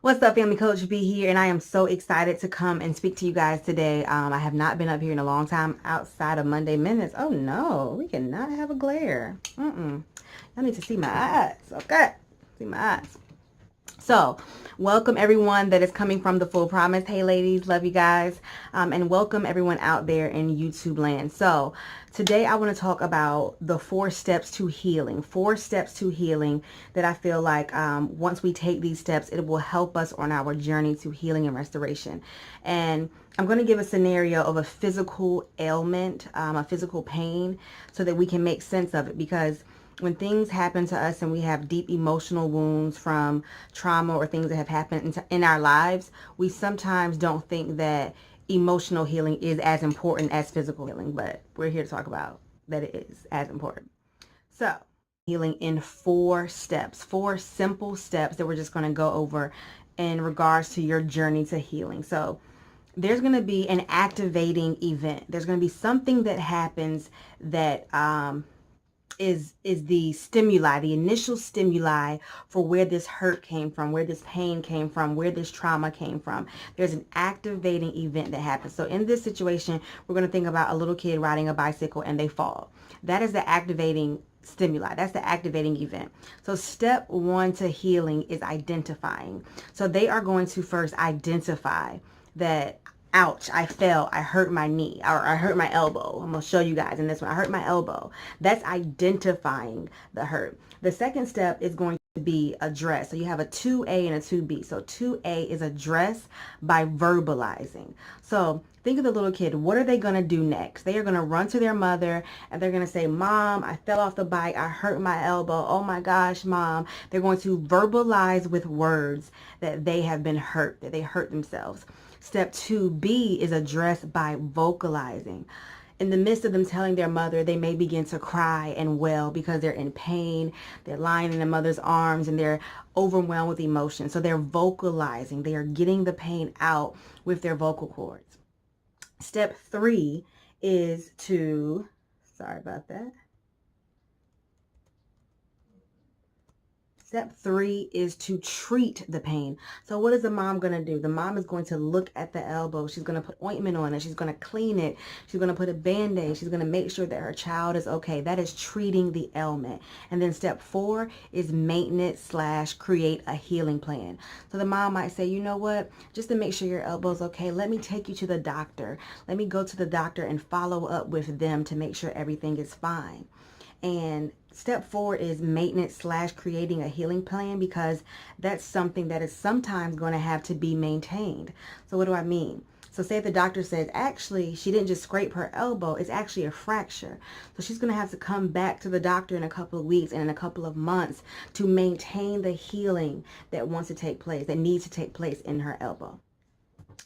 What's up, family? Coach B here, and I am so excited to come and speak to you guys today. I have not been up here in a long time outside of Monday Minutes. Oh no, we cannot have a glare. Y'all need to see my eyes, okay? See my eyes. So, welcome everyone that is coming from the Full Promise. Hey ladies, love you guys. And welcome everyone out there in YouTube land. So, today I want to talk about the 4 steps to healing. 4 steps to healing that I feel like once we take these steps, it will help us on our journey to healing and restoration. And I'm going to give a scenario of a physical ailment, a physical pain, so that we can make sense of it, because when things happen to us and we have deep emotional wounds from trauma or things that have happened in our lives, we sometimes don't think that emotional healing is as important as physical healing, but we're here to talk about that it is as important. So, healing in 4 steps, 4 simple steps that we're just going to go over in regards to your journey to healing. So, there's going to be an activating event. There's going to be something that happens that is the stimuli, the initial stimuli for where this hurt came from, where this pain came from, where this trauma came from. There's an activating event that happens. So in this situation, we're going to think about a little kid riding a bicycle and they fall. That is the activating stimuli. That's the activating event. So step 1 to healing is identifying. So they are going to first identify that, ouch, I fell, I hurt my knee, or I hurt my elbow. I'm going to show you guys in this one. I hurt my elbow. That's identifying the hurt. The second step is going to be address. So you have a 2A and a 2B. So 2A is address by verbalizing. So think of the little kid. What are they going to do next? They are going to run to their mother and they're going to say, Mom, I fell off the bike. I hurt my elbow. Oh my gosh, Mom. They're going to verbalize with words that they have been hurt, that they hurt themselves. Step 2B is addressed by vocalizing. In the midst of them telling their mother, they may begin to cry and wail because they're in pain. They're lying in their mother's arms and they're overwhelmed with emotion. So they're vocalizing. They are getting the pain out with their vocal cords. Step 3 is to, sorry about that. Step 3 is to treat the pain. So what is the mom going to do? The mom is going to look at the elbow. She's going to put ointment on it. She's going to clean it. She's going to put a Band-Aid. She's going to make sure that her child is okay. That is treating the ailment. And then step 4 is maintenance / create a healing plan. So the mom might say, you know what? Just to make sure your elbow's okay, let me take you to the doctor. Let me go to the doctor and follow up with them to make sure everything is fine. And step 4 is maintenance / creating a healing plan, because that's something that is sometimes going to have to be maintained. So what do I mean? So say if the doctor says, actually, she didn't just scrape her elbow, it's actually a fracture. So she's going to have to come back to the doctor in a couple of weeks and in a couple of months to maintain the healing that wants to take place, that needs to take place in her elbow.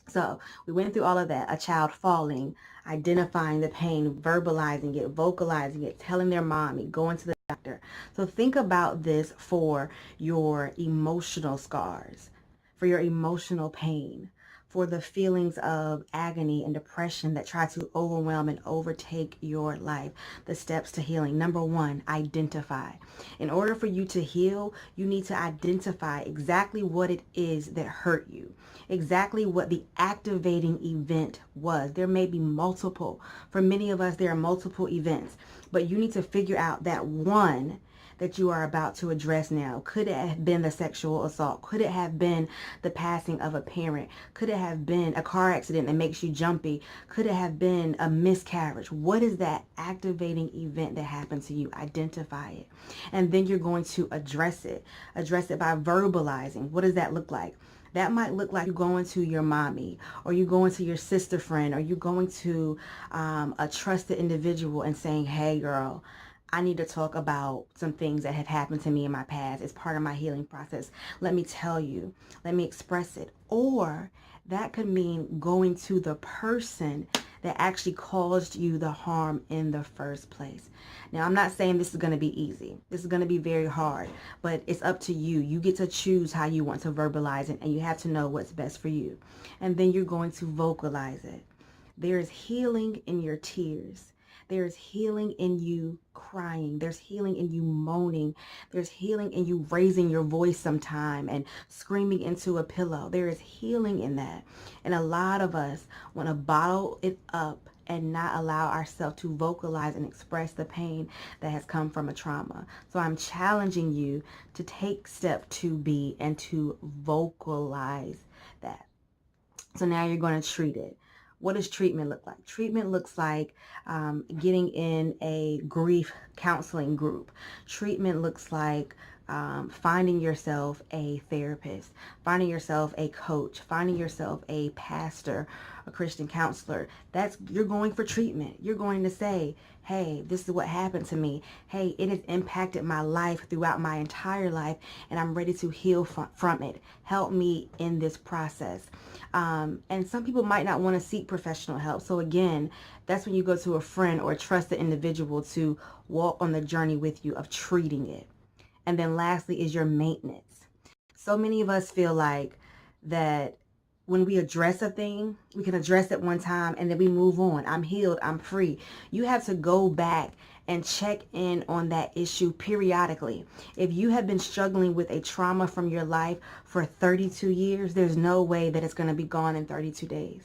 So we went through all of that, a child falling, identifying the pain, verbalizing it, vocalizing it, telling their mommy, going to the doctor. So think about this for your emotional scars, for your emotional pain, for the feelings of agony and depression that try to overwhelm and overtake your life. The steps to healing. Number 1, identify. In order for you to heal, you need to identify exactly what it is that hurt you, exactly what the activating event was. There may be multiple. For many of us, there are multiple events, but you need to figure out that one that you are about to address now. Could it have been the sexual assault? Could it have been the passing of a parent? Could it have been a car accident that makes you jumpy? Could it have been a miscarriage? What is that activating event that happened to you? Identify it. And then you're going to address it. Address it by verbalizing. What does that look like? That might look like you going to your mommy, or you going to your sister friend, or you going to a trusted individual and saying, hey girl, I need to talk about some things that have happened to me in my past. It's part of my healing process. Let me tell you. Let me express it. Or that could mean going to the person that actually caused you the harm in the first place. Now, I'm not saying this is going to be easy. This is going to be very hard, but it's up to you. You get to choose how you want to verbalize it, and you have to know what's best for you. And then you're going to vocalize it. There is healing in your tears. There's healing in you crying. There's healing in you moaning. There's healing in you raising your voice sometime and screaming into a pillow. There is healing in that. And a lot of us want to bottle it up and not allow ourselves to vocalize and express the pain that has come from a trauma. So I'm challenging you to take step 2B and to vocalize that. So now you're going to treat it. What does treatment look like? Treatment looks like getting in a grief counseling group. Treatment looks like finding yourself a therapist, finding yourself a coach, finding yourself a pastor, a Christian counselor. You're going for treatment. You're going to say, hey, this is what happened to me. Hey, it has impacted my life throughout my entire life, and I'm ready to heal from it. Help me in this process. And some people might not want to seek professional help. So again, that's when you go to a friend or a trusted individual to walk on the journey with you of treating it. And then lastly is your maintenance. So many of us feel like that when we address a thing, we can address it one time and then we move on. I'm healed. I'm free. You have to go back and check in on that issue periodically. If you have been struggling with a trauma from your life for 32 years, there's no way that it's going to be gone in 32 days.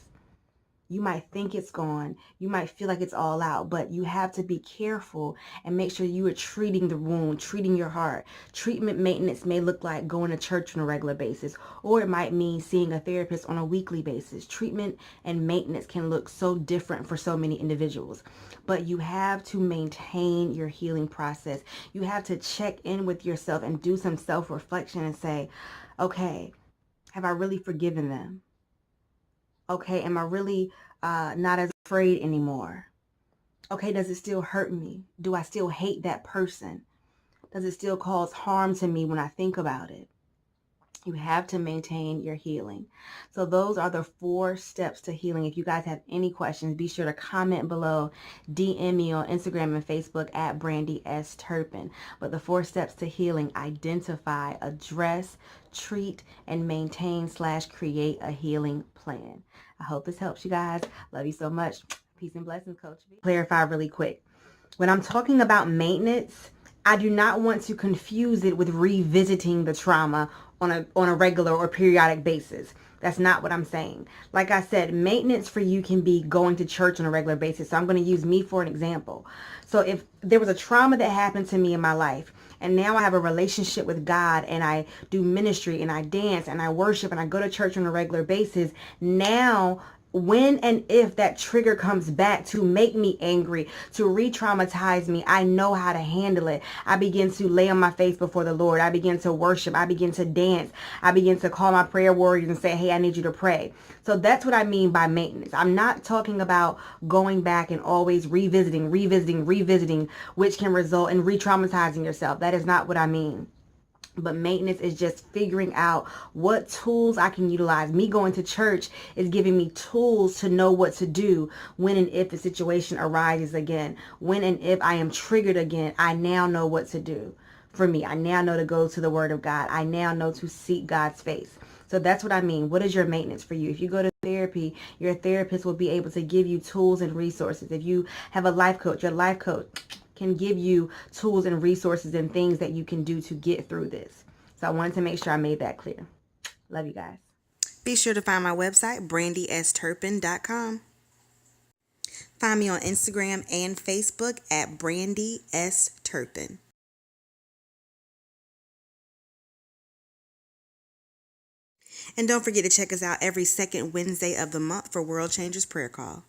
You might think it's gone. You might feel like it's all out, but you have to be careful and make sure you are treating the wound, treating your heart. Treatment maintenance may look like going to church on a regular basis, or it might mean seeing a therapist on a weekly basis. Treatment and maintenance can look so different for so many individuals, but you have to maintain your healing process. You have to check in with yourself and do some self-reflection and say, okay, have I really forgiven them? Okay, am I really not as afraid anymore? Okay, does it still hurt me? Do I still hate that person? Does it still cause harm to me when I think about it? You have to maintain your healing. So those are the 4 steps to healing. If you guys have any questions, be sure to comment below, DM me on Instagram and Facebook at Brandy S. Turpin. But the 4 steps to healing: identify, address, treat, and maintain/create a healing plan. I hope this helps you guys. Love you so much. Peace and blessings, Coach V. Clarify really quick. When I'm talking about maintenance, I do not want to confuse it with revisiting the trauma on a regular or periodic basis. That's not what I'm saying. Like I said, maintenance for you can be going to church on a regular basis. So I'm going to use me for an example. So if there was a trauma that happened to me in my life, and now I have a relationship with God, and I do ministry, and I dance, and I worship, and I go to church on a regular basis, now when and if that trigger comes back to make me angry, to re-traumatize me, I know how to handle it. I begin to lay on my face before the Lord. I begin to worship. I begin to dance. I begin to call my prayer warriors and say, hey, I need you to pray. So that's what I mean by maintenance. I'm not talking about going back and always revisiting, which can result in re-traumatizing yourself. That is not what I mean. But maintenance is just figuring out what tools I can utilize. Me going to church is giving me tools to know what to do when and if the situation arises again. When and if I am triggered again, I now know what to do. For me, I now know to go to the Word of God. I now know to seek God's face. So that's what I mean. What is your maintenance for you? If you go to therapy, your therapist will be able to give you tools and resources. If you have a life coach, your life coach can give you tools and resources and things that you can do to get through this. So I wanted to make sure I made that clear. Love you guys. Be sure to find my website, brandysturpin.com. Find me on Instagram and Facebook at Brandy S. Turpin. And don't forget to check us out every second Wednesday of the month for World Changers Prayer Call.